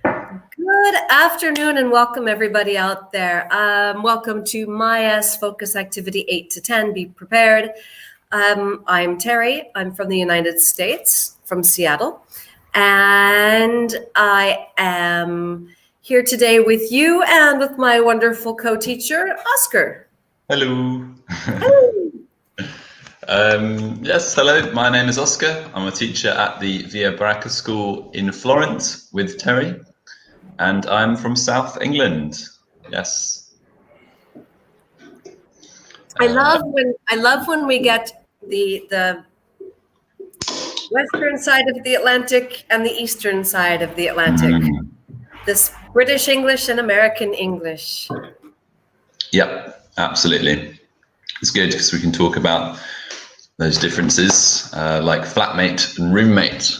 Good afternoon and welcome everybody out there. Welcome to MyS Focus Activity 8 to 10, Be Prepared. I'm Terry, I'm from the United States, from Seattle, and I am here today with you and with my wonderful co-teacher, Oscar. Hello. Yes, hello, my name is Oscar. I'm a teacher at the Via Baracca School in Florence with Terry, and I'm from South England. Yes. I love when we get the western side of the Atlantic and the eastern side of the Atlantic. This British English and American English. Yep, absolutely. It's good because we can talk about those differences, like flatmate and roommate,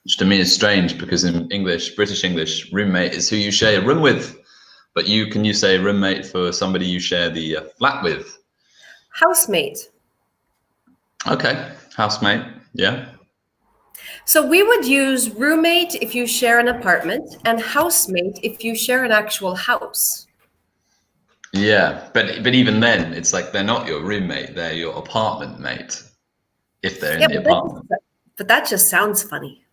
which to me is strange because in English, British English, roommate is who you share a room with, but can you say roommate for somebody you share the flat with? Housemate. Okay, housemate, yeah. So we would use roommate if you share an apartment and housemate if you share an actual house. Yeah, but even then, it's like they're not your roommate, they're your apartment mate, if they're in the apartment. But that just sounds funny.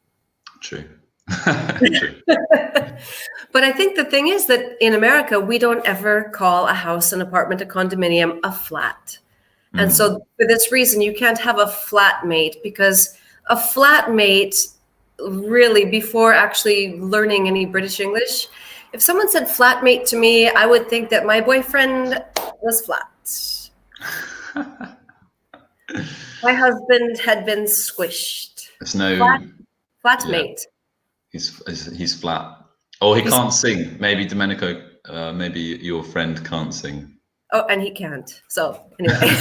True. True. But I think the thing is that in America, we don't ever call a house, an apartment, a condominium, a flat. And so for this reason, you can't have a flatmate, because a flatmate, really, before actually learning any British English, if someone said flatmate to me, I would think that my boyfriend was flat. My husband had been squished. There's no flatmate. Yeah. He's flat. Oh, he can't sing. Maybe Domenico, maybe your friend can't sing. Oh, and he can't. So anyway,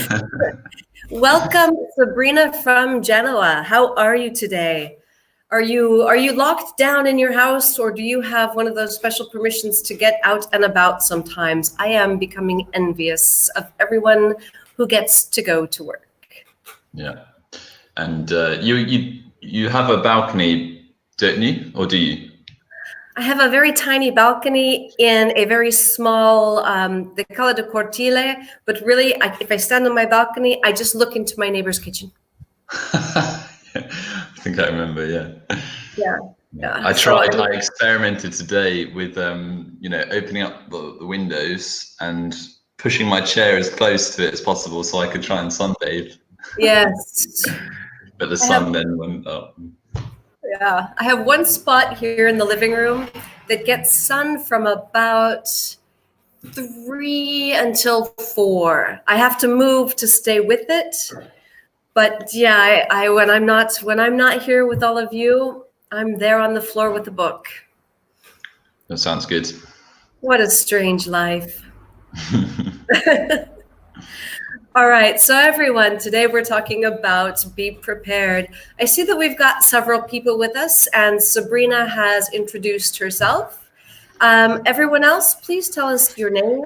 welcome, Sabrina from Genoa. How are you today? Are you locked down in your house, or do you have one of those special permissions to get out and about sometimes? I am becoming envious of everyone who gets to go to work. Yeah, and you have a balcony, don't you, or do you? I have a very tiny balcony in a very small, they call it a cortile, but really, if I stand on my balcony, I just look into my neighbor's kitchen. I think I remember, Yeah. I experimented today with, opening up the windows and pushing my chair as close to it as possible so I could try and sunbathe. Yes. But the sun then went up. Yeah, I have one spot here in the living room that gets sun from about 3 until 4. I have to move to stay with it. But yeah, I when I'm not here with all of you, I'm there on the floor with a book. That sounds good. What a strange life. All right, so everyone, today we're talking about Be Prepared. I see that we've got several people with us, and Sabrina has introduced herself. Everyone else, please tell us your name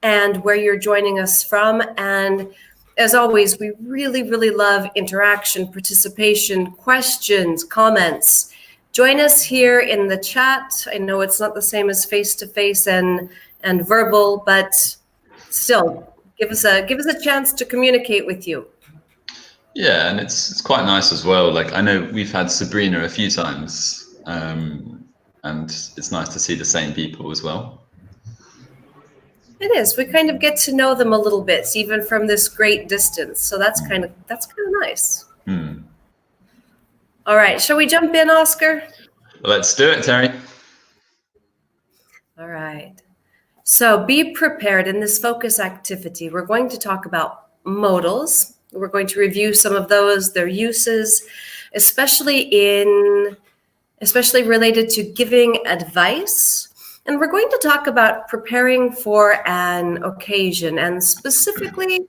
and where you're joining us from. And as always, we really, really love interaction, participation, questions, comments. Join us here in the chat. I know it's not the same as face-to-face and verbal, but still, give us a chance to communicate with you. Yeah, and it's quite nice as well. Like, I know we've had Sabrina a few times, and it's nice to see the same people as well. It is. We kind of get to know them a little bit, even from this great distance. So that's kind of nice. All right, shall we jump in, Oscar? Let's do it, Terry. All right. So be prepared. In this focus activity, we're going to talk about modals. We're going to review some of those, their uses, especially related to giving advice. And we're going to talk about preparing for an occasion, and specifically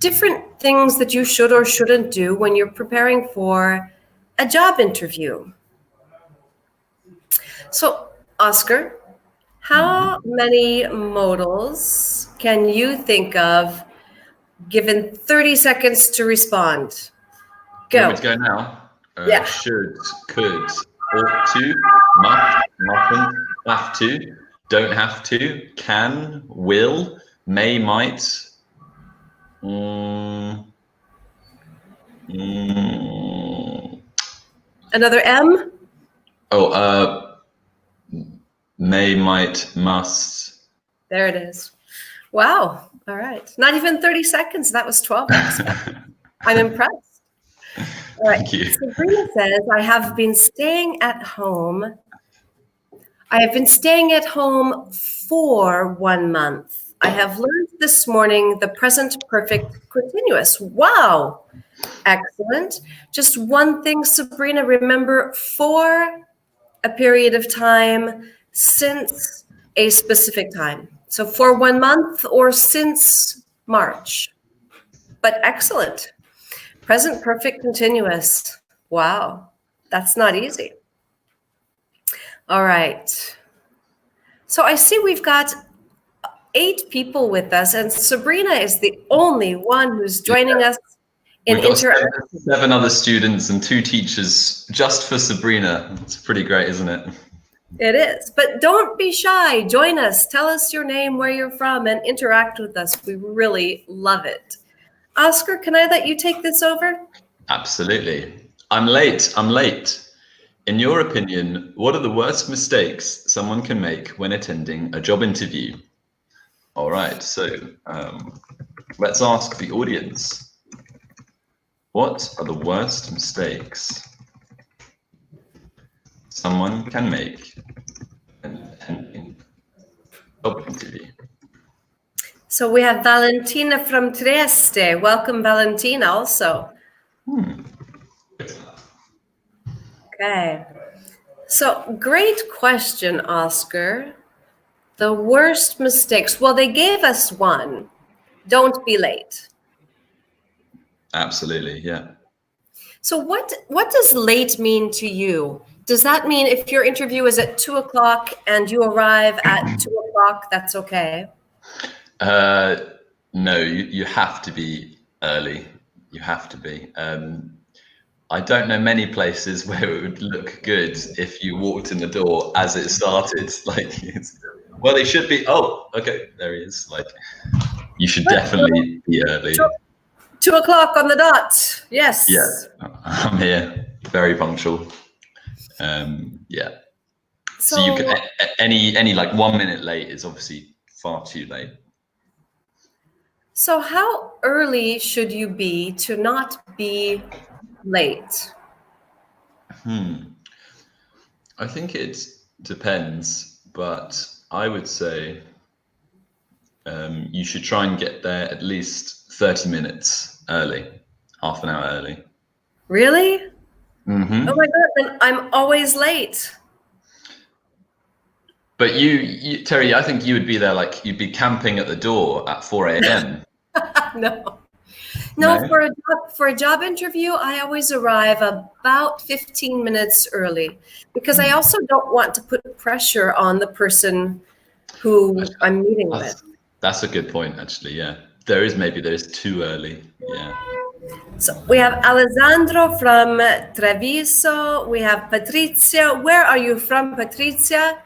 different things that you should or shouldn't do when you're preparing for a job interview. So, Oscar, how many modals can you think of given 30 seconds to respond? Go. You want me to go now? Yeah. Should, could, ought to, must, mustn't, have to, don't have to, can, will, may, might. Another M? May, might, must. There it is. Wow. All right. Not even 30 seconds. That was 12 seconds. I'm impressed. All right. Thank you. Sabrina says, I have been staying at home. I have been staying at home for 1 month. I have learned this morning the present perfect continuous. Wow. Excellent. Just one thing, Sabrina, remember, for a period of time, since a specific time. So for 1 month or since March. But excellent. Present perfect continuous. Wow. That's not easy. All right. So I see we've got 8 people with us, and Sabrina is the only one who's joining us in We've got interaction. 7 other students and 2 teachers just for Sabrina. It's pretty great, isn't it? It is. But don't be shy. Join us. Tell us your name, where you're from, and interact with us. We really love it. Oscar, can I let you take this over? Absolutely. I'm late. In your opinion, what are the worst mistakes someone can make when attending a job interview? All right, so let's ask the audience. What are the worst mistakes someone can make when attending a job interview? So we have Valentina from Trieste. Welcome, Valentina, also. Okay. So great question, Oscar. The worst mistakes. Well, they gave us one. Don't be late. Absolutely, yeah. So what does late mean to you? Does that mean if your interview is at 2 o'clock and you arrive at 2 o'clock, that's okay? No, you have to be early. You have to be. I don't know many places where it would look good if you walked in the door as it started. Like, well, they should be. Oh, okay, there he is. Like, you should definitely be early. 2 o'clock on the dot. Yes. Yeah, I'm here. Very punctual. Yeah. So you can any like 1 minute late is obviously far too late. So how early should you be to not be late? I think it depends, but I would say you should try and get there at least 30 minutes early, half an hour early. Really? Mm-hmm. Oh my God, then I'm always late. But you, Terry, I think you would be there, like you'd be camping at the door at 4 a.m. No, No? for a job interview, I always arrive about 15 minutes early because I also don't want to put pressure on the person who I'm meeting with. That's a good point, actually. Yeah, there's too early. Yeah. So we have Alessandro from Treviso. We have Patrizia. Where are you from, Patrizia?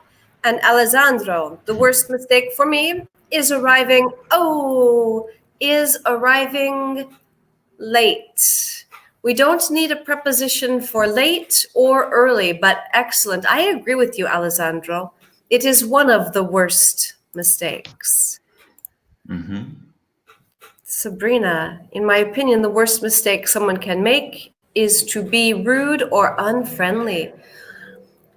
And Alessandro. The worst mistake for me is arriving late. We don't need a preposition for late or early, but excellent. I agree with you, Alessandro. It is one of the worst mistakes. Mm-hmm. Sabrina, in my opinion, the worst mistake someone can make is to be rude or unfriendly.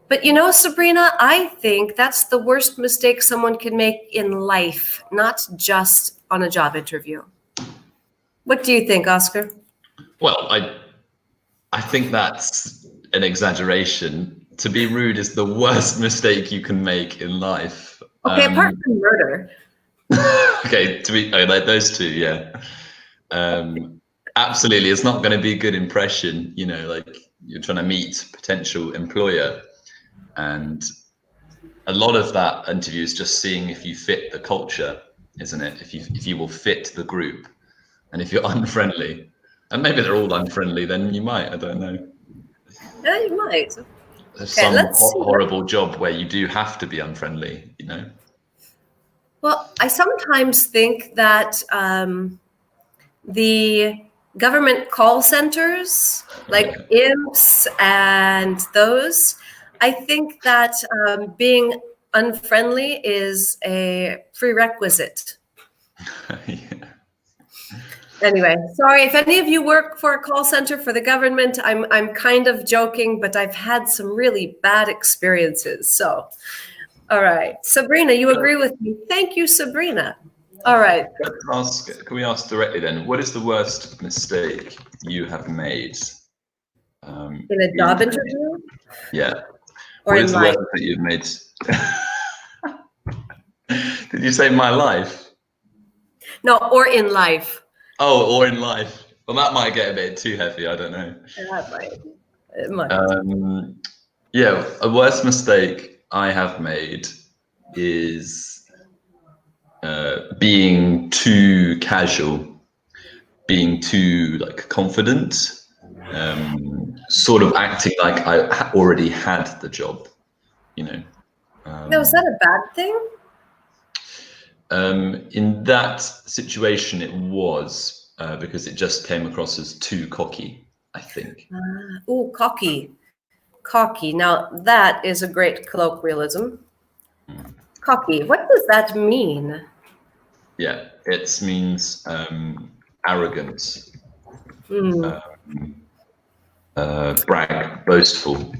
But you know, Sabrina, I think that's the worst mistake someone can make in life, not just on a job interview. What do you think, Oscar? Well, I think that's an exaggeration. To be rude is the worst mistake you can make in life. Okay, apart from murder. Okay, like those two, yeah. Absolutely, it's not going to be a good impression. You know, like you're trying to meet a potential employer, and a lot of that interview is just seeing if you fit the culture, isn't it? If you will fit the group, and if you're unfriendly, and maybe they're all unfriendly, then you might. I don't know. Yeah, you might. There's Okay, some let's see. horrible job where you do have to be unfriendly, you know? Well, I sometimes think that the government call centers, like IMPS and those, I think that being unfriendly is a prerequisite. Yeah. Anyway, sorry if any of you work for a call center for the government. I'm kind of joking, but I've had some really bad experiences. So, all right, Sabrina, you agree with me? Thank you, Sabrina. All right. Can we ask directly then? What is the worst mistake you have made In a job interview? Yeah. Or what in is the life? worst that you've made? Did you say my life? No, or in life. Oh, or in life. Well, that might get a bit too heavy. I don't know. It might. Yeah, a worst mistake I have made is being too casual, being too like confident, sort of acting like I already had the job, you know. Now, is that a bad thing? In that situation, it was because it just came across as too cocky, I think. Oh, cocky. Cocky. Now, that is a great colloquialism. Cocky. What does that mean? Yeah, it means arrogant, brag, boastful,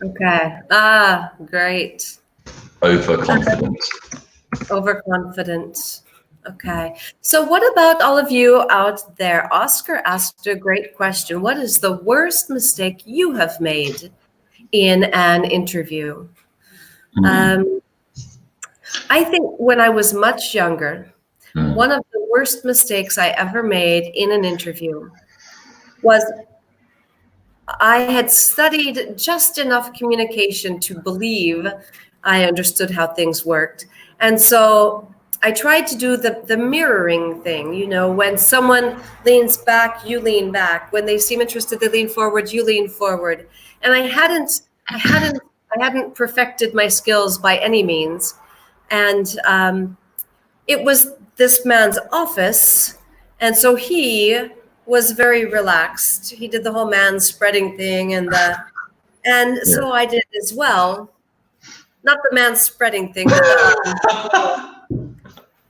Okay. Great. overconfident. Overconfident. Okay. So what about all of you out there? Oscar asked a great question. What is the worst mistake you have made in an interview? I think when I was much younger, one of the worst mistakes I ever made in an interview was I had studied just enough communication to believe I understood how things worked. And so I tried to do the mirroring thing, you know, when someone leans back, you lean back. When they seem interested, they lean forward, you lean forward. And I hadn't perfected my skills by any means. And it was this man's office, and so he was very relaxed. He did the whole man spreading thing, and so I did as well. Not the man spreading thing, but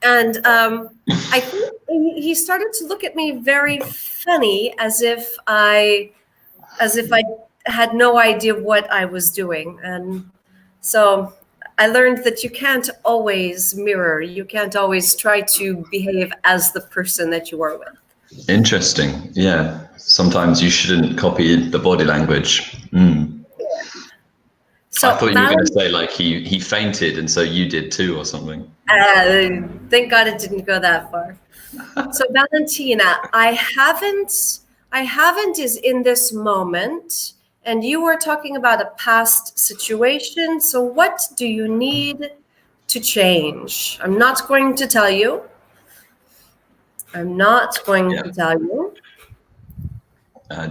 and I think he started to look at me very funny, as if I had no idea what I was doing, and so I learned that you can't always mirror. You can't always try to behave as the person that you are with. Interesting. Yeah. Sometimes you shouldn't copy the body language. So I thought you were going to say like he fainted and so you did too or something. Thank God it didn't go that far. So Valentina, I haven't is in this moment. And you were talking about a past situation. So what do you need to change? I'm not going to tell you. I'm not going to tell you.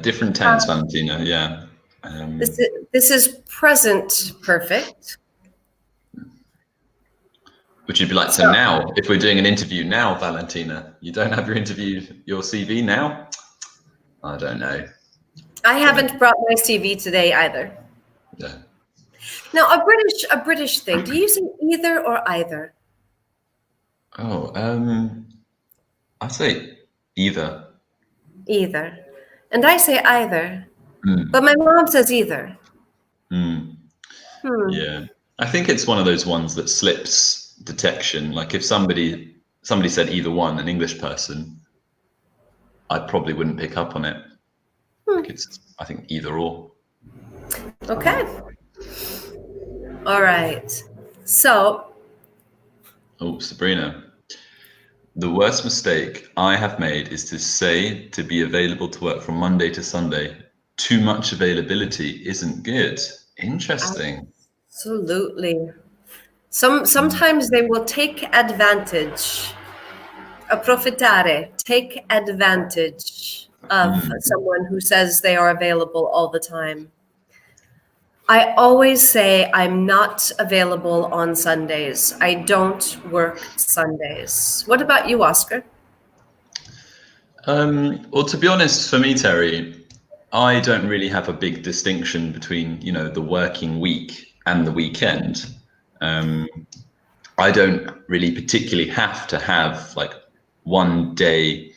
Different tense, Valentina. Yeah. This is present perfect. Would you be like, so now, if we're doing an interview now, Valentina, you don't have your CV now? I don't know. I haven't brought my CV today either. Yeah. Now, a British thing. Do you say either or either? Oh, I say either. Either. And I say either. But my mom says either. Yeah. I think it's one of those ones that slips detection. Like if somebody said either one, an English person, I probably wouldn't pick up on it. Like I think either or. Okay. All right. So. Oh, Sabrina. The worst mistake I have made is to say to be available to work from Monday to Sunday. Too much availability isn't good. Interesting. Absolutely. Sometimes they will take advantage. Approfittare, take advantage of someone who says they are available all the time. I always say I'm not available on Sundays. I don't work Sundays. What about you, Oscar? Well, to be honest, for me, Terry, I don't really have a big distinction between, the working week and the weekend. I don't really particularly have to have like one day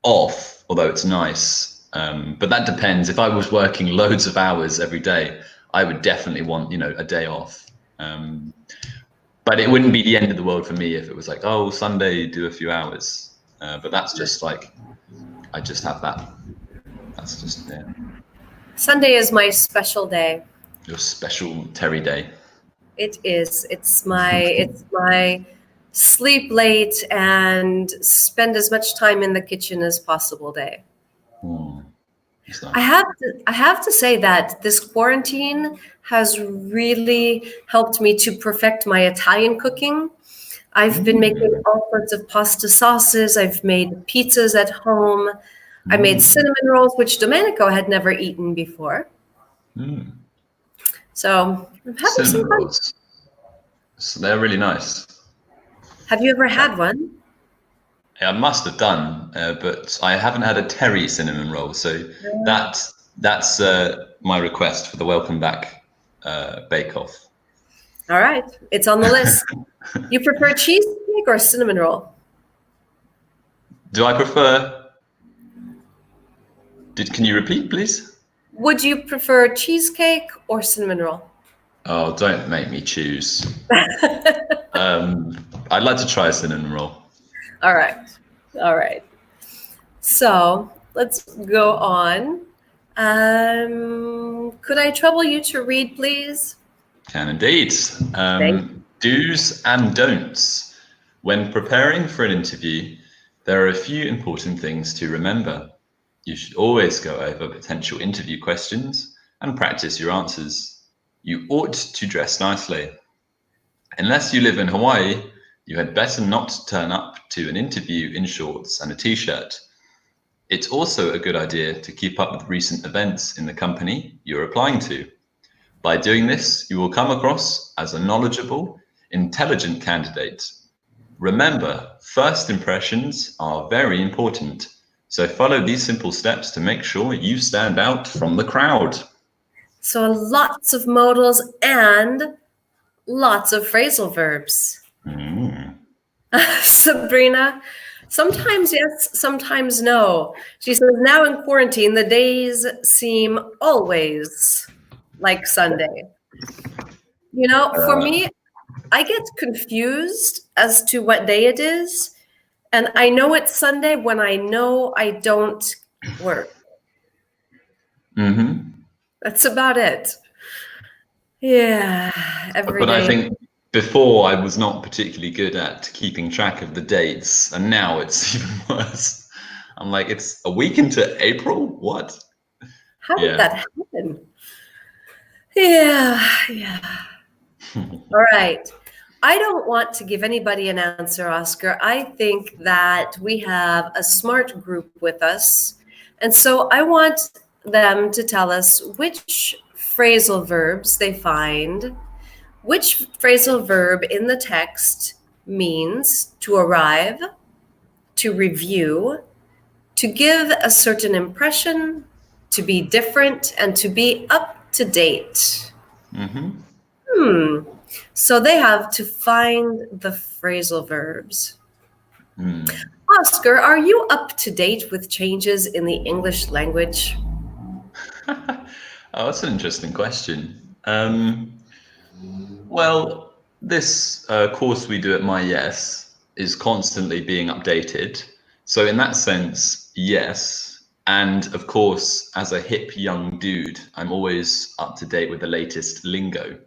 off, although it's nice. But that depends. If I was working loads of hours every day, I would definitely want, a day off. But it wouldn't be the end of the world for me if it was like, oh, Sunday, do a few hours. But that's just like, I just have that. That's just Sunday is my special day. your special Terry day. It is. It's my sleep late and spend as much time in the kitchen as possible day. It's I nice. have to say that this quarantine has really helped me to perfect my Italian cooking. I've been making all sorts of pasta sauces. I've made pizzas at home. I made cinnamon rolls, which Domenico had never eaten before. So I'm having Cinnamon some fun. rolls. So they're really nice. Have you ever had one? I must have done, but I haven't had a Terry cinnamon roll. So that's my request for the welcome back bake off. All right, it's on the list. You prefer cheesecake or cinnamon roll? Do I prefer? Can you repeat, please? Would you prefer cheesecake or cinnamon roll? Oh, don't make me choose. I'd like to try a cinnamon roll. All right. So let's go on. Could I trouble you to read, please? Can indeed. Thank you. Do's and don'ts. When preparing for an interview, there are a few important things to remember. You should always go over potential interview questions and practice your answers. You ought to dress nicely. Unless you live in Hawaii, you had better not turn up to an interview in shorts and a t-shirt. It's also a good idea to keep up with recent events in the company you're applying to. By doing this, you will come across as a knowledgeable, intelligent candidate. Remember, first impressions are very important, so follow these simple steps to make sure you stand out from the crowd. So lots of modals and lots of phrasal verbs. Sabrina, sometimes yes, sometimes no. She says, now in quarantine, the days seem always like Sunday. For me, I get confused as to what day it is. And I know it's Sunday when I know I don't work. That's about it. Yeah, every But day. I think before I was not particularly good at keeping track of the dates, and now it's even worse. I'm like, it's a week into April? What? How did that happen? Yeah. All right. I don't want to give anybody an answer, Oscar. I think that we have a smart group with us. And so I want them to tell us which phrasal verbs they find, which phrasal verb in the text means to arrive, to review, to give a certain impression, to be different, and to be up to date. So they have to find the phrasal verbs. Oscar, are you up to date with changes in the English language? Oh, that's an interesting question. Well, this course we do at MyYes is constantly being updated. So in that sense, yes. And of course, as a hip young dude, I'm always up to date with the latest lingo.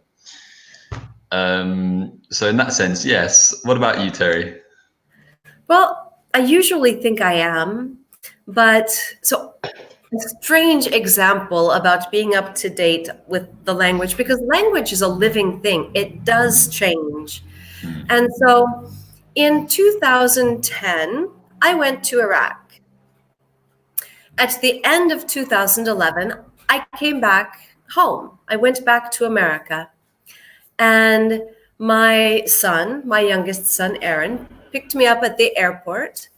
So in that sense, yes. What about you, Terry? Well, I usually think I am, but so a strange example about being up to date with the language, because language is a living thing. It does change. And so in 2010, I went to Iraq. At the end of 2011, I came back home. I went back to America. And my son, my youngest son, Aaron, picked me up at the airport.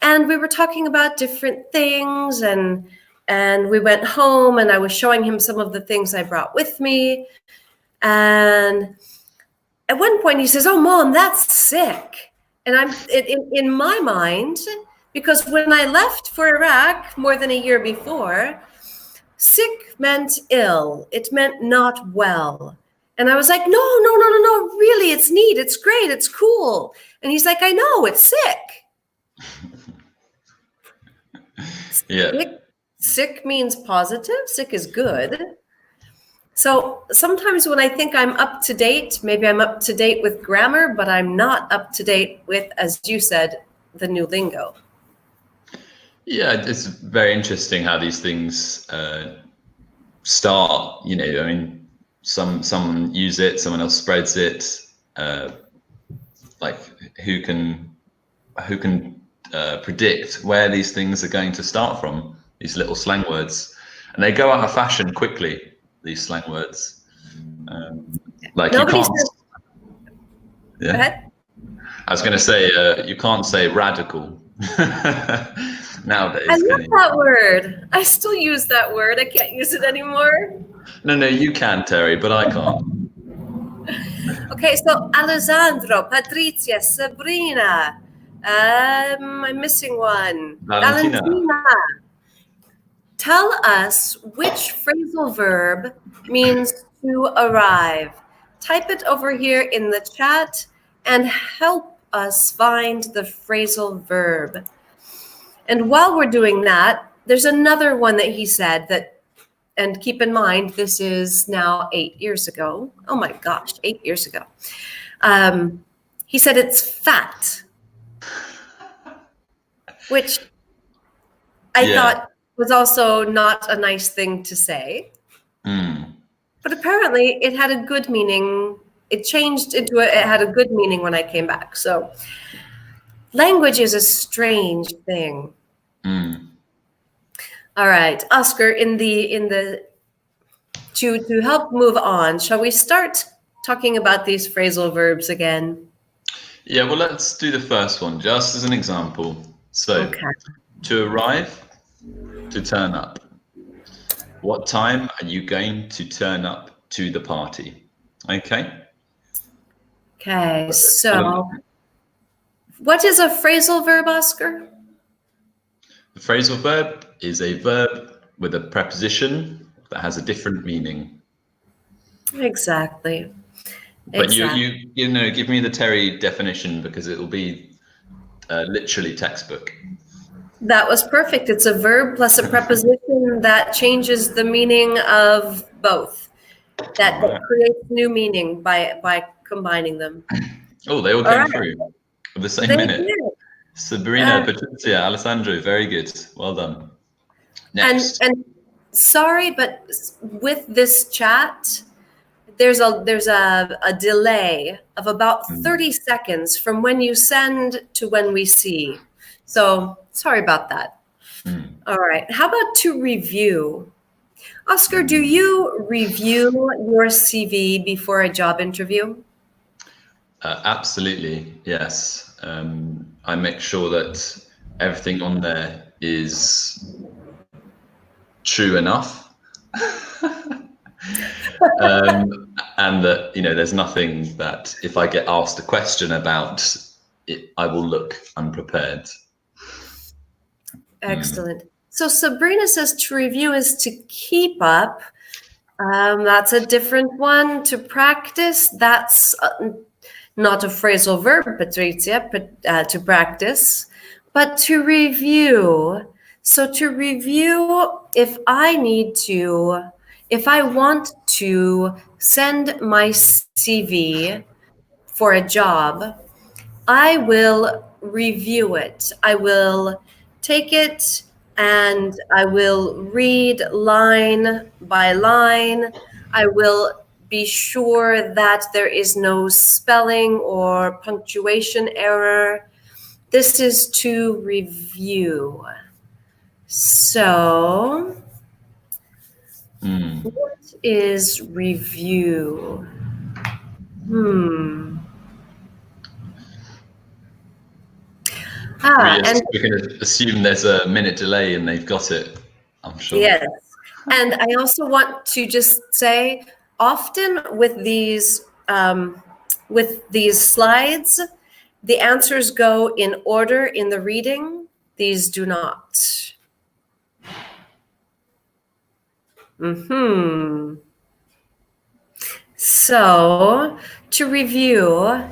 And we were talking about different things. And we went home and I was showing him some of the things I brought with me. And at one point he says, "Oh, Mom, that's sick." And I'm in my mind, because when I left for Iraq more than a year before, sick meant ill. It meant not well. And I was like, no, really, it's neat. It's great. It's cool. And he's like, I know, it's sick. Yeah. Sick means positive. Sick is good. So sometimes when I think I'm up to date, maybe I'm up to date with grammar, but I'm not up to date with, as you said, the new lingo. Yeah, it's very interesting how these things start. You know, I mean, someone use it, someone else spreads it. Like who can predict where these things are going to start from? These little slang words, and they go out of fashion quickly. These slang words, like Nobody you can't. says, Yeah. Go ahead. I was going to say you can't say radical nowadays. I love that word. I still use that word. I can't use it anymore. No, you can, Terry, but I can't. Okay, so Alessandro, Patrizia, Sabrina. I'm missing one. Valentina. Tell us which phrasal verb means to arrive. Type it over here in the chat and help us find the phrasal verb. And while we're doing that, there's another one that he said that, and keep in mind, this is now 8 years ago. Oh my gosh, 8 years ago. He said it's fat, which I thought was also not a nice thing to say. But apparently it had a good meaning. It changed into it had a good meaning when I came back. So language is a strange thing. All right, Oscar, to help move on, shall we start talking about these phrasal verbs again? Yeah, well, let's do the first one just as an example. So, to arrive, to turn up. What time are you going to turn up to the party? Okay. Okay, so what is a phrasal verb, Oscar? The phrasal verb is a verb with a preposition that has a different meaning. Exactly. But you know, give me the Terry definition because it will be literally textbook. That was perfect. It's a verb plus a preposition that changes the meaning of both. That creates new meaning by combining them. Oh, they all came through at the same minute. Did. Sabrina, Patrizia, Alessandro, very good. Well done. Next. And sorry, but with this chat, there's a delay of about 30 seconds from when you send to when we see. So sorry about that. All right. How about to review? Oscar, do you review your CV before a job interview? Absolutely, yes. I make sure that everything on there is true enough. And that, you know, there's nothing that if I get asked a question about it, I will look unprepared. Excellent. So Sabrina says to review is to keep up. That's a different one. To practice, that's not a phrasal verb, Patrizia, but to practice. But to review. So to review, if I want to send my CV for a job, I will review it. I will take it and I will read line by line. I will be sure that there is no spelling or punctuation error. This is to review. So is review? We're And going to assume there's a minute delay and they've got it, I'm sure. yes. And I also want to just say, often with these slides, the answers go in order in the reading. These do not. So, to review,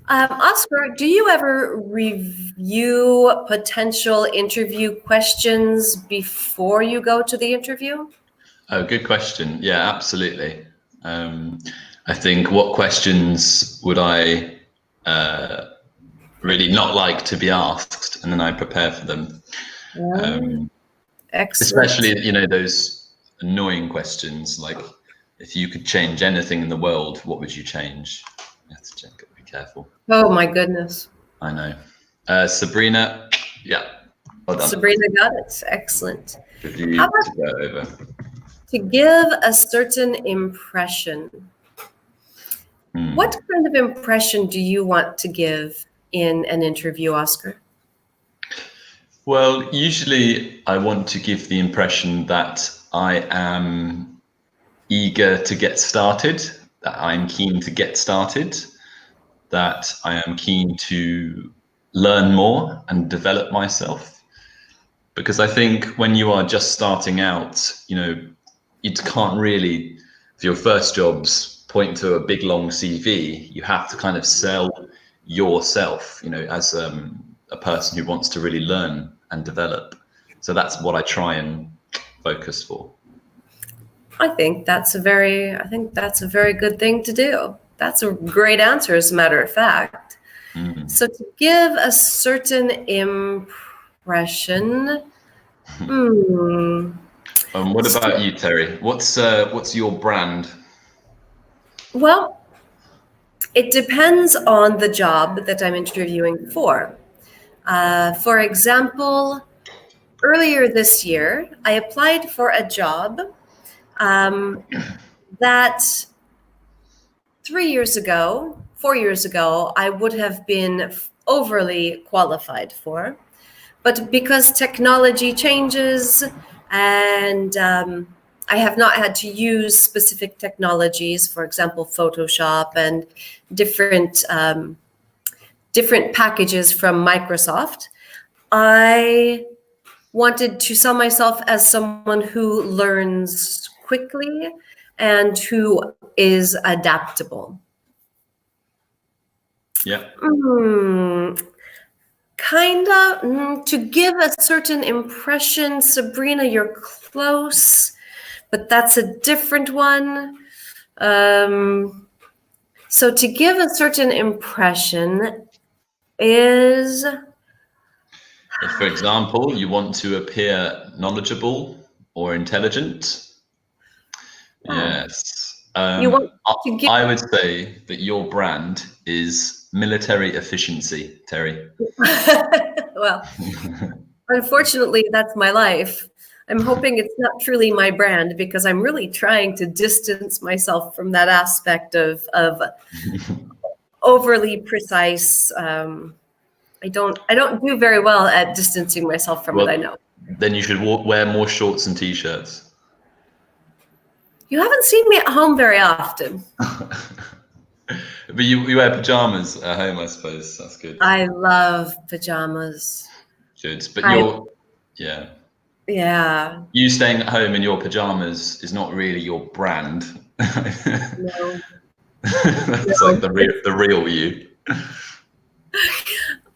Oscar, do you ever review potential interview questions before you go to the interview? Oh, good question. Yeah, absolutely. I think, what questions would I really not like to be asked, and then I prepare for them. Excellent. Especially, those annoying questions like, if you could change anything in the world, what would you change? You have to be careful. Oh my goodness. I know. Sabrina, yeah, well done. Sabrina got it. Excellent. Good you to go over. To give a certain impression. What kind of impression do you want to give in an interview, Oscar? Well, usually I want to give the impression that I am eager to get started, that I'm keen to get started, that I am keen to learn more and develop myself. Because I think when you are just starting out, you can't really, for your first jobs, point to a big long CV. You have to kind of sell yourself, as a person who wants to really learn and develop. So that's what I try and focus for. I think that's a very good thing to do. That's a great answer, as a matter of fact. So to give a certain impression. What about you, Terry? What's your brand? Well, it depends on the job that I'm interviewing for. For example, earlier this year, I applied for a job that 4 years ago, I would have been overly qualified for. But because technology changes and I have not had to use specific technologies, for example, Photoshop and different packages from Microsoft, I wanted to sell myself as someone who learns quickly and who is adaptable. Yeah. To give a certain impression, Sabrina, you're close, but that's a different one. So to give a certain impression is... If, for example, you want to appear knowledgeable or intelligent. Yes. You want to give... I would say that your brand is military efficiency, Terry. Well, unfortunately, that's my life. I'm hoping it's not truly my brand, because I'm really trying to distance myself from that aspect of overly precise. I don't do very well at distancing myself from what I know. Then you should wear more shorts and t-shirts. You haven't seen me at home very often. But you wear pajamas at home, I suppose. That's good. I love pajamas. Good, but yeah. You staying at home in your pajamas is not really your brand. No. That's like the real you.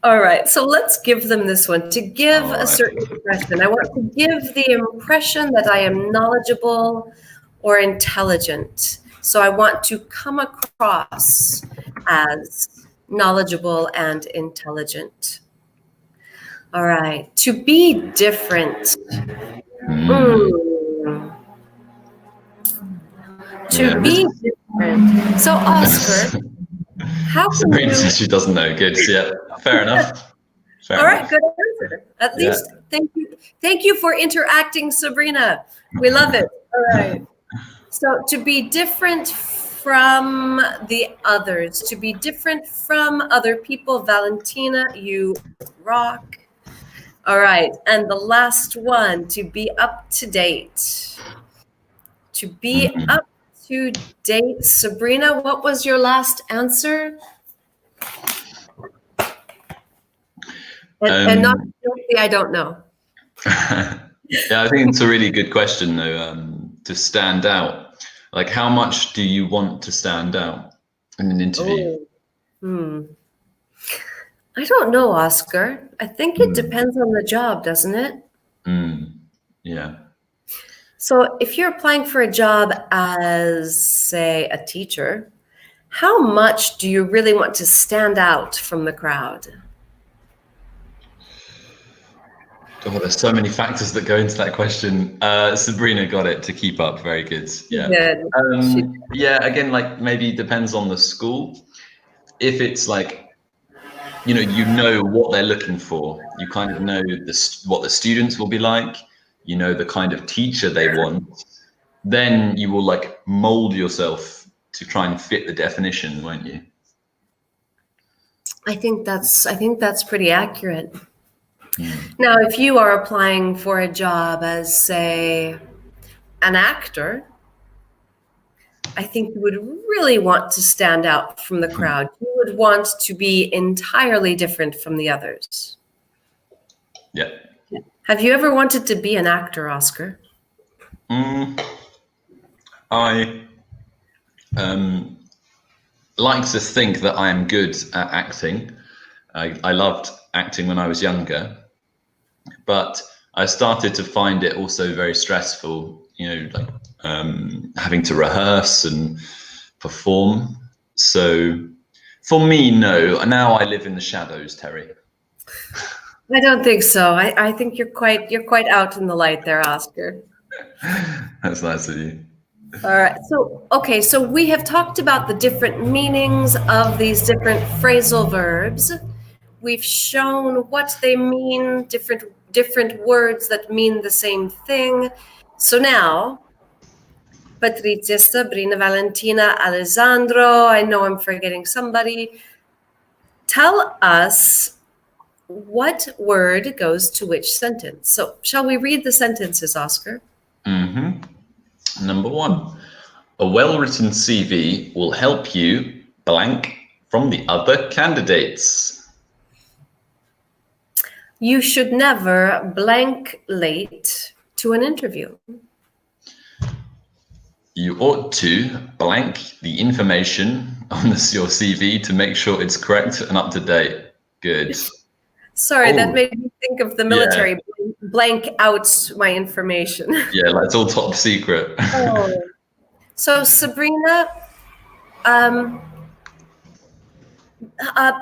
All right, so let's give them this one. To give a certain impression, I want to give the impression that I am knowledgeable or intelligent. So I want to come across as knowledgeable and intelligent. All right, to be different. To be different. So Oscar, how can Sabrina says she doesn't know. Good. Yeah, fair enough. All right, good answer. At least, thank you for interacting, Sabrina. We love it. All right. So to be different from the others, to be different from other people. Valentina, you rock. All right, and the last one, to be up to date. To be up to date. Sabrina, what was your last answer? And not I don't know. Yeah, I think it's a really good question, though, to stand out. Like, how much do you want to stand out in an interview? I don't know, Oscar. I think it depends on the job, doesn't it? Yeah. So if you're applying for a job as, say, a teacher, how much do you really want to stand out from the crowd? God, there's so many factors that go into that question. Sabrina got it, to keep up. Very good. Yeah. Yeah, again, like maybe depends on the school. If it's like, you know what they're looking for, you kind of know what the students will be like, you know the kind of teacher they want, then you will like mold yourself to try and fit the definition, won't you? I think that's pretty accurate. Now, if you are applying for a job as, say, an actor, I think you would really want to stand out from the crowd. You would want to be entirely different from the others. Yeah. Have you ever wanted to be an actor, Oscar? I like to think that I am good at acting. I loved acting when I was younger, but I started to find it also very stressful, like having to rehearse and perform. So for me, no. Now I live in the shadows, Terry. I don't think so. I think you're quite out in the light there, Oscar. That's nice of you. All right. So we have talked about the different meanings of these different phrasal verbs. We've shown what they mean, different words that mean the same thing. So now, Patrizia, Sabrina, Valentina, Alessandro, I know I'm forgetting somebody. Tell us what word goes to which sentence. So shall we read the sentences, Oscar? Number 1, a well-written CV will help you blank from the other candidates. You should never blank late to an interview. You ought to blank the information on your CV to make sure it's correct and up to date. Good. Sorry, that made me think of the military. Yeah. Blank out my information. Yeah, like it's all top secret. So Sabrina,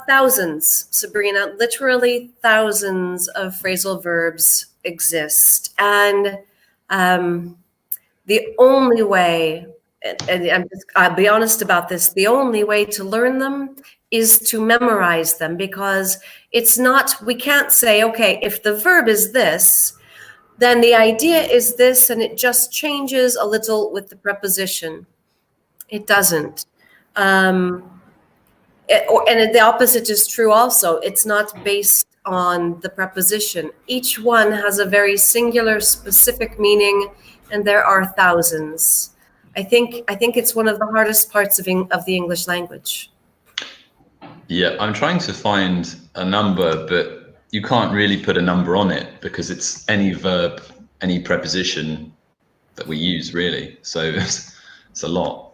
thousands, Sabrina, literally thousands of phrasal verbs exist. And the only way, and I'll be honest about this, the only way to learn them is to memorize them, because we can't say, okay, if the verb is this, then the idea is this, and it just changes a little with the preposition. It doesn't. And the opposite is true also. It's not based on the preposition. Each one has a very singular, specific meaning, and there are thousands. I think it's one of the hardest parts of the English language. Yeah, I'm trying to find a number, but you can't really put a number on it because it's any verb, any preposition that we use, really. So it's a lot.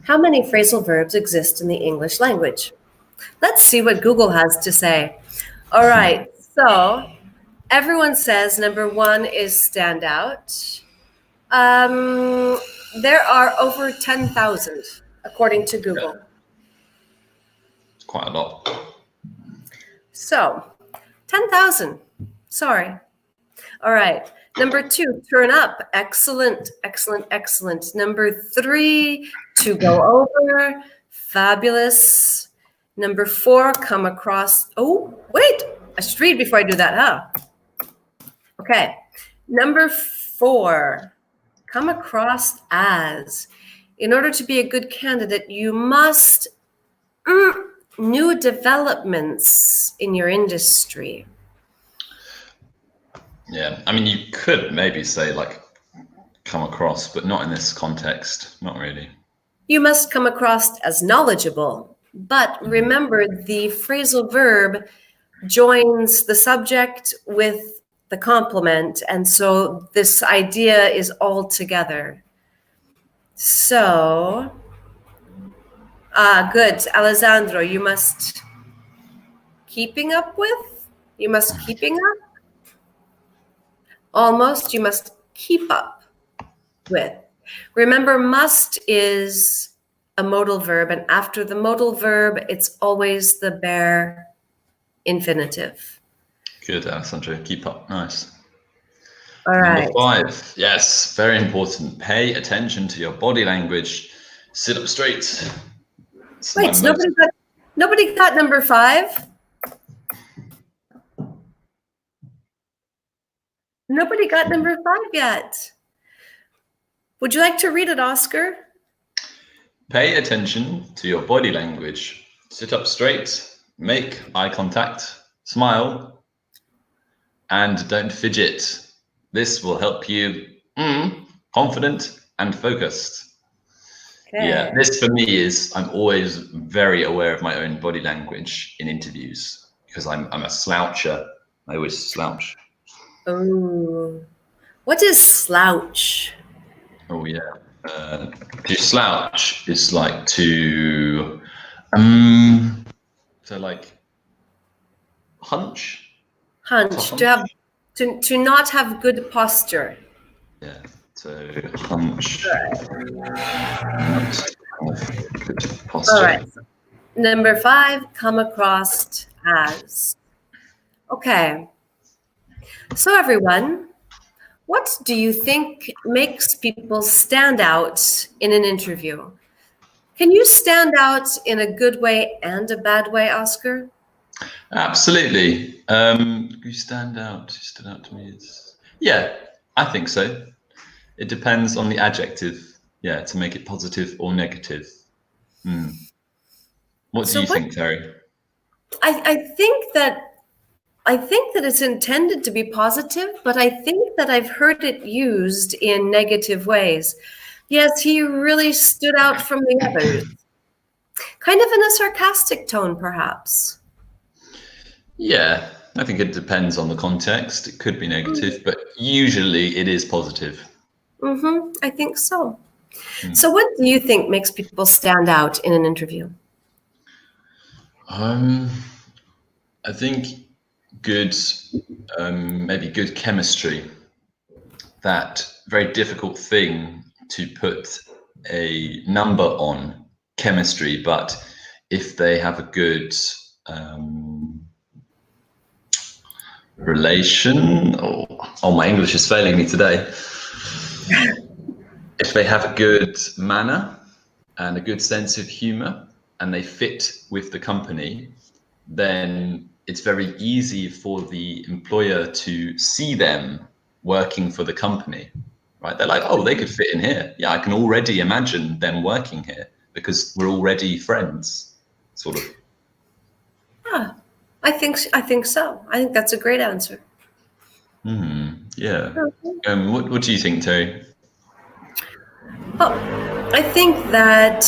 How many phrasal verbs exist in the English language? Let's see what Google has to say. All right, so everyone says number 1 is stand out. There are over 10,000 according to Google. Yeah. It's quite a lot. So 10,000. Sorry. All right. Number 2, turn up. Excellent, excellent, excellent. Number 3, to go over. Fabulous. Number 4, come across. Oh, wait. I should read before I do that, huh? Okay. Number 4, come across as. In order to be a good candidate, you must new developments in your industry. Yeah, I mean, you could maybe say like come across, but not in this context, not really. You must come across as knowledgeable, but remember the phrasal verb joins the subject with the complement, and so this idea is all together. So, good, Alessandro, you must keeping up with? You must keeping up? Almost, you must keep up with. Remember, must is a modal verb, and after the modal verb, it's always the bare infinitive. Good, Alessandro. Keep up. Nice. All right. Number 5. Yes, very important. Pay attention to your body language. Sit up straight. Wait, nobody got number 5? Nobody got number 5 yet. Would you like to read it, Oscar? Pay attention to your body language. Sit up straight. Make eye contact. Smile. And don't fidget. This will help you confident and focused. Okay. Yeah, this for me is I'm always very aware of my own body language in interviews because I'm a sloucher. I always slouch. Oh, what is slouch? Oh yeah, to slouch is like to like hunch. Hunch. To not have good posture. Yeah. So hunch. Good posture. All right. Number 5, come across as. Okay. So everyone, what do you think makes people stand out in an interview? Can you stand out in a good way and a bad way, Oscar? Absolutely. You stand out. You stood out to me. Yeah, I think so. It depends on the adjective, yeah, to make it positive or negative. What do you think, Terry? I think that it's intended to be positive, but I think that I've heard it used in negative ways. Yes, he really stood out from the others. Kind of in a sarcastic tone, perhaps. Yeah, I think it depends on the context. It could be negative, but usually it is positive. I think so. So what do you think makes people stand out in an interview? I think good, maybe good chemistry. That very difficult thing to put a number on, chemistry, but if they have a good relation, my English is failing me today. If they have a good manner and a good sense of humor and they fit with the company, then it's very easy for the employer to see them working for the company, right? They're like, oh, they could fit in here. Yeah, I can already imagine them working here because we're already friends, sort of. Yeah, I think so. I think that's a great answer. Yeah. What do you think, Terry? Well, I think that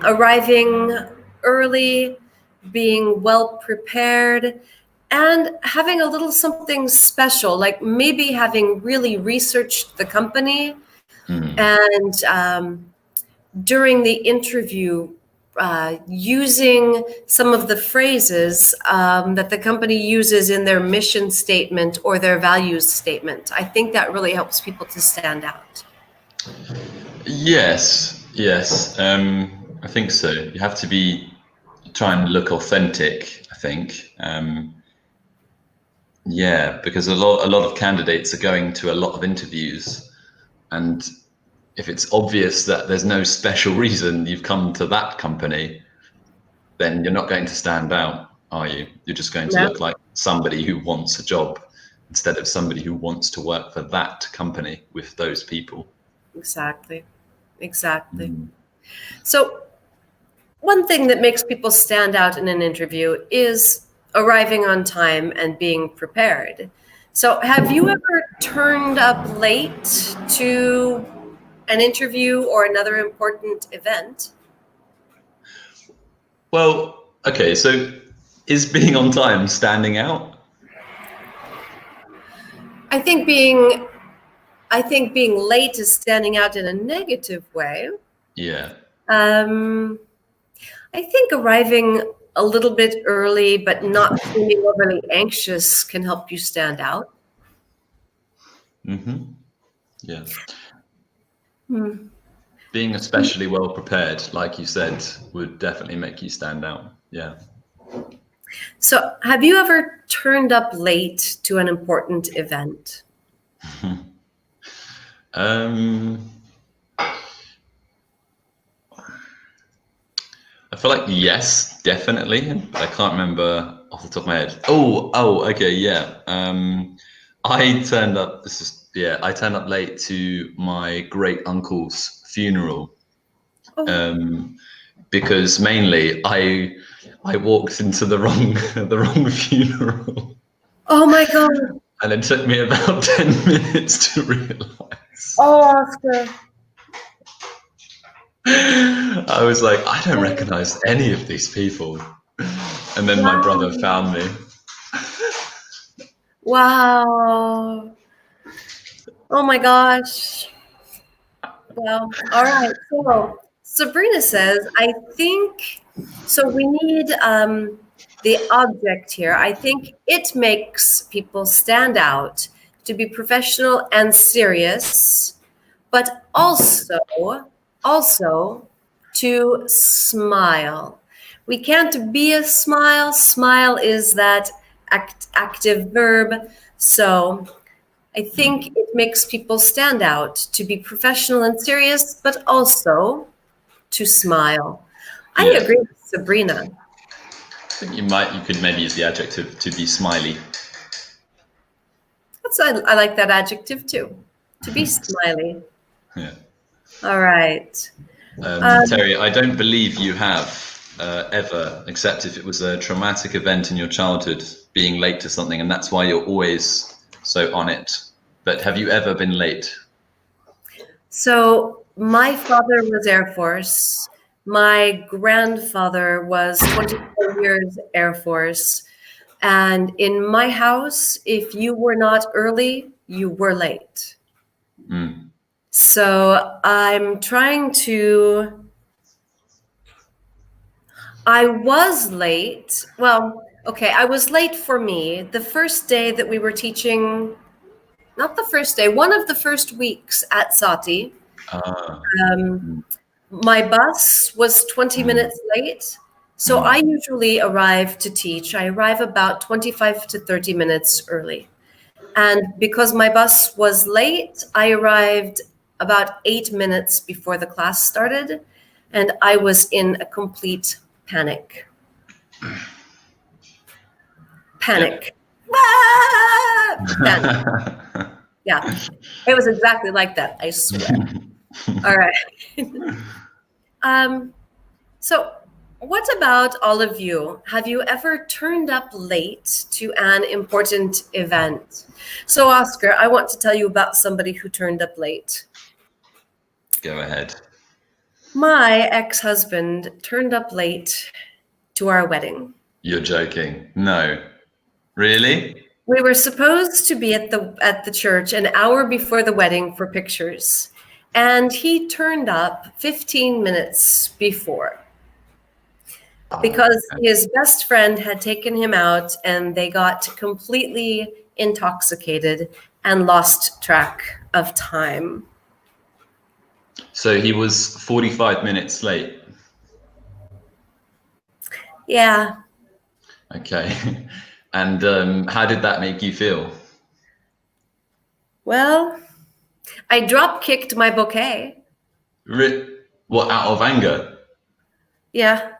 arriving early, being well prepared, and having a little something special, like maybe having really researched the company and during the interview, using some of the phrases that the company uses in their mission statement or their values statement. I think that really helps people to stand out. Yes. I think so. You have to try and look authentic, I think. Yeah, because a lot of candidates are going to a lot of interviews, and if it's obvious that there's no special reason you've come to that company, then you're not going to stand out, are you? You're just going to look like somebody who wants a job instead of somebody who wants to work for that company with those people. Exactly. Exactly. Mm. So one thing that makes people stand out in an interview is arriving on time and being prepared. So have you ever turned up late to an interview or another important event? Well, okay, so is being on time standing out? I think being I think being late is standing out in a negative way. Yeah. Um, I think arriving a little bit early but not feeling overly anxious can help you stand out. Mm-hmm. Yeah. Hmm. Being especially well prepared, like you said, would definitely make you stand out. Yeah. So, have you ever turned up late to an important event? Um, I feel like yes, definitely, but I can't remember off the top of my head. Okay, yeah. I turned up. I turned up late to my great uncle's funeral Oh, because mainly I walked into the wrong the wrong funeral, oh my God. and it took me about 10 minutes to realize. Oh, Oscar. I was like, I don't recognize any of these people. And then my brother Wow. found me. Wow. Oh my gosh. Well, all right. So Sabrina says, I think so. We need the object here. I think it makes people stand out to be professional and serious, but also to smile. We can't be a smile. Smile is that active verb. So I think it makes people stand out to be professional and serious, but also to smile. I Yeah, agree with Sabrina. I think you could maybe use the adjective to be smiley. I like that adjective too. To be smiley. Yeah. All right. Um, Terry, I don't believe you have ever, except if it was a traumatic event in your childhood, being late to something, and that's why you're always so on it. But have you ever been late? so my father was Air Force. My grandfather was 24 years Air Force. And in my house, if you were not early, you were late. Mm. So I'm trying to. I was late. Well, okay, I was late for me. The first day that we were teaching, not the first day, one of the first weeks at Sati, Ah. my bus was 20 Mm. minutes late. So I Mm. usually arrive to teach. I arrive about 25 to 30 minutes early. And because my bus was late, I arrived about 8 minutes before the class started, and I was in a complete panic. Yeah. Panic. Ah! Panic. Yeah, it was exactly like that, I swear. All right. um, so, what about all of you? Have you ever turned up late to an important event? So, Oscar, I want to tell you about somebody who turned up late. Go ahead. My ex-husband turned up late to our wedding. You're joking. No. Really? We were supposed to be at the church an hour before the wedding for pictures, and he turned up 15 minutes before because his best friend had taken him out and they got completely intoxicated and lost track of time. So he was 45 minutes late. Yeah. Okay. And how did that make you feel? Well, I drop kicked my bouquet. What, out of anger? Yeah.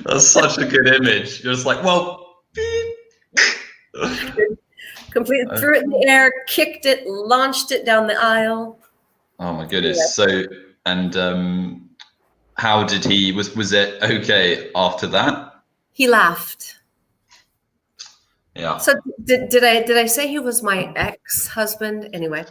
That's such a good image. You're just like, well, beep. Completely threw it in the air, kicked it, launched it down the aisle. Oh my goodness. So, and how did he, was it okay after that? He laughed. Yeah. So did I say he was my ex-husband? Anyway.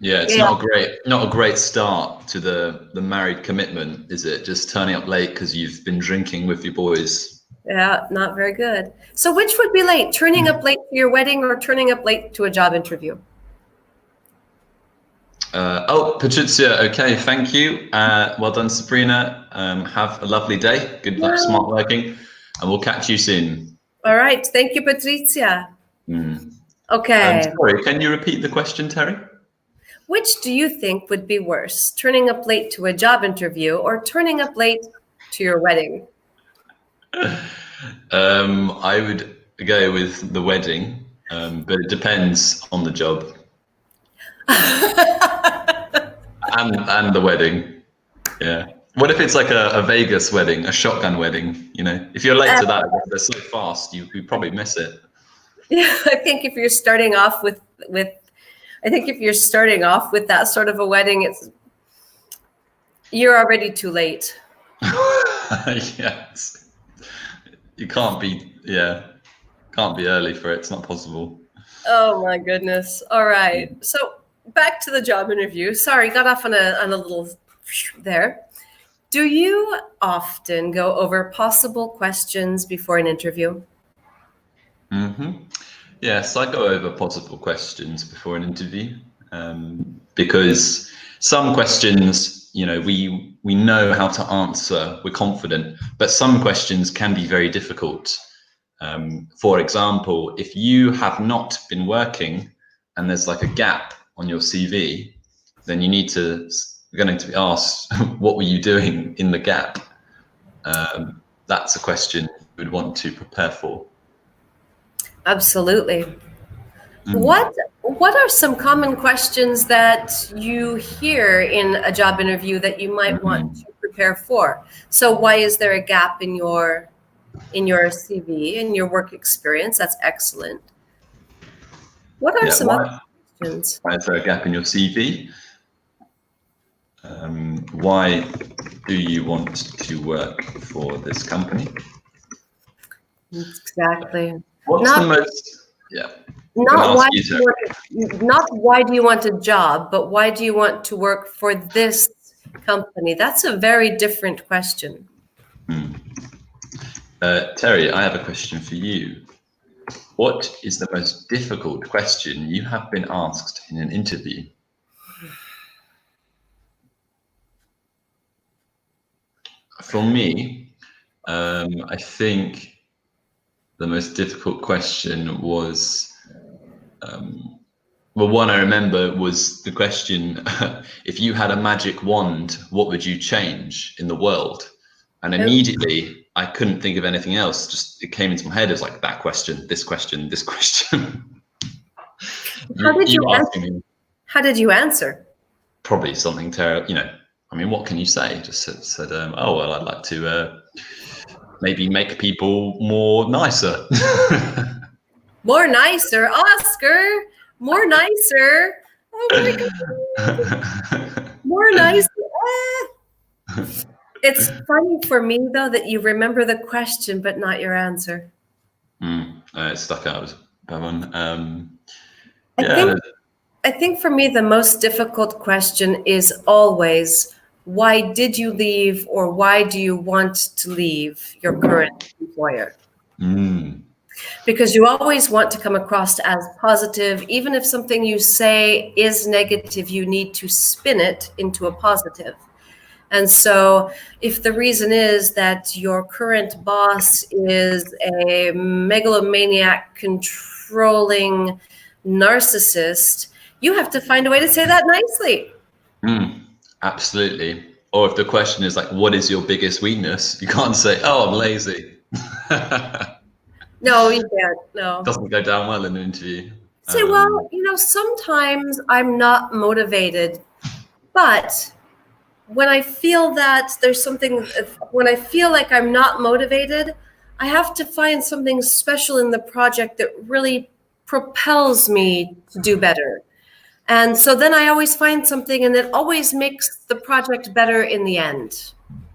Yeah, it's not a great start to the married commitment, is it? Just turning up late because you've been drinking with your boys. Yeah, not very good. So which would be late? Turning up late to your wedding or turning up late to a job interview? Patricia, okay, thank you. Well done, Sabrina. Have a lovely day. Good luck, smart working, and we'll catch you soon. All right. Thank you, Patricia. Okay. Sorry, can you repeat the question, Terry? Which do you think would be worse, turning up late to a job interview or turning up late to your wedding? I would go with the wedding, but it depends on the job. and the wedding. Yeah. What if it's like a Vegas wedding, a shotgun wedding? You know, if you're late to that, they're so fast, you probably miss it. Yeah, I think if you're starting off with that sort of a wedding, you're already too late. Yes. You can't be early for it. It's not possible. Oh my goodness. All right. So back to the job interview. Sorry, got off on a little there. Do you often go over possible questions before an interview? Yes, I go over possible questions before an interview because some questions, you know, we know how to answer, we're confident, but some questions can be very difficult. For example, if you have not been working and there's like a gap on your CV, then you're going to be asked, what were you doing in the gap? That's a question you would want to prepare for. Absolutely. What are some common questions that you hear in a job interview that you might want to prepare for? So why is there a gap in your CV, in your work experience? That's excellent. What are some other questions? Why is there a gap in your CV? Why do you want to work for this company? Exactly. What's the most? Yeah. Not why do you want a job, but why do you want to work for this company? That's a very different question. Terry, I have a question for you. What is the most difficult question you have been asked in an interview? For me, I think the most difficult question was, well, one I remember was the question, if you had a magic wand, what would you change in the world? And immediately I couldn't think of anything else. Just it came into my head. It was like that question, this question, this question. How did you answer? Probably something terrible. You know, I mean, what can you say? Just said, oh, well, I'd like to maybe make people more nicer. More nicer, Oscar. More nicer. Oh my God. More nicer. It's funny for me, though, that you remember the question, but not your answer. It stuck out. That one. I think for me, the most difficult question is always, why did you leave or why do you want to leave your current employer? Because you always want to come across as positive. Even if something you say is negative, you need to spin it into a positive. And so if the reason is that your current boss is a megalomaniac, controlling narcissist, you have to find a way to say that nicely. Absolutely. Or if the question is like, what is your biggest weakness? You can't say, oh, I'm lazy. No, you can't. No. Doesn't go down well in an interview. Say, well, you know, sometimes I'm not motivated, but when I feel that there's something, when I feel like I'm not motivated, I have to find something special in the project that really propels me to do better. And so then I always find something, and it always makes the project better in the end.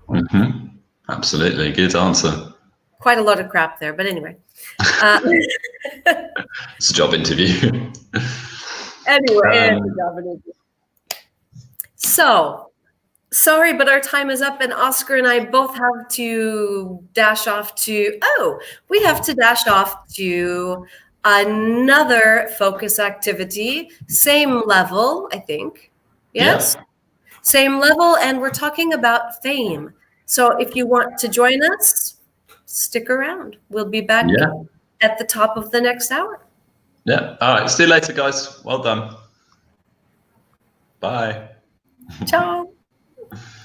Mm-hmm. Absolutely. Good answer. Quite a lot of crap there, but anyway. It's a job interview. Anyway, it's a job interview. So, sorry, but our time is up, and Oscar and I both have to dash off to, we have to dash off to another focus activity, same level, I think. Yes? Yeah. Same level, and we're talking about fame. So if you want to join us, stick around. We'll be back at the top of the next hour. Yeah. All right. See you later, guys. Well done. Bye. Ciao.